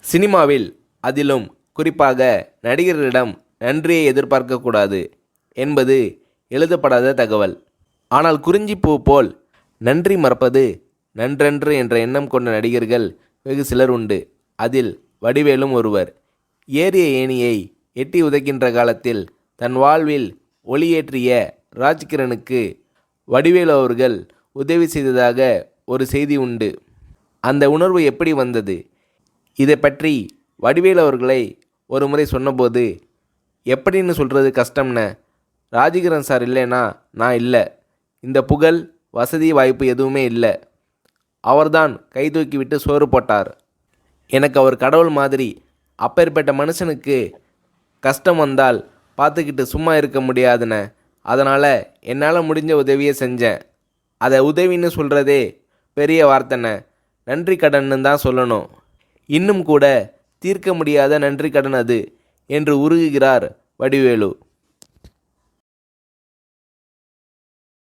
சினிமாவில், அதிலும் குறிப்பாக நடிகர்களிடம் நன்றியை எதிர்பார்க்கக்கூடாது என்பது எழுதப்படாத தகவல். ஆனால் குறிஞ்சிப்பூ போல் நன்றி மறப்பது நன்றன்று என்ற எண்ணம் கொண்ட நடிகர்கள் வெகு சிலர் உண்டு. அதில் வடிவேலும் ஒருவர். ஏறிய ஏணியை எட்டி உதைக்கின்ற காலத்தில் தன் வாழ்வில் ஒளியேற்றிய ராஜ்கிரனுக்கு வடிவேலு அவர்கள் உதவி செய்ததாக ஒரு செய்தி உண்டு. அந்த உணர்வு எப்படி வந்தது? இதை பற்றி வடிவேலு அவர்களை ஒரு முறை சொன்னபோது, எப்படின்னு சொல்கிறது கஷ்டம்ன, ராஜகிரண் சார் இல்லைனா நான் இல்லை, இந்த புகழ் வசதி வாய்ப்பு எதுவுமே இல்லை, அவர்தான் கை தூக்கி விட்டு சோறு போட்டார், எனக்கு அவர் கடவுள் மாதிரி, அப்பேற்பட்ட மனுஷனுக்கு கஷ்டம் வந்தால் பார்த்துக்கிட்டு சும்மா இருக்க முடியாதுண்ணே, அதனால் என்னால் முடிஞ்ச உதவியை செஞ்சேன், அதை உதவின்னு சொல்கிறதே பெரிய வார்த்தைண்ணே, நன்றி கடன்னு தான் சொல்லணும், இன்னும் கூட தீர்க்க முடியாத நன்றி கடன் அது என்று உருகுகிறார் வடிவேலு.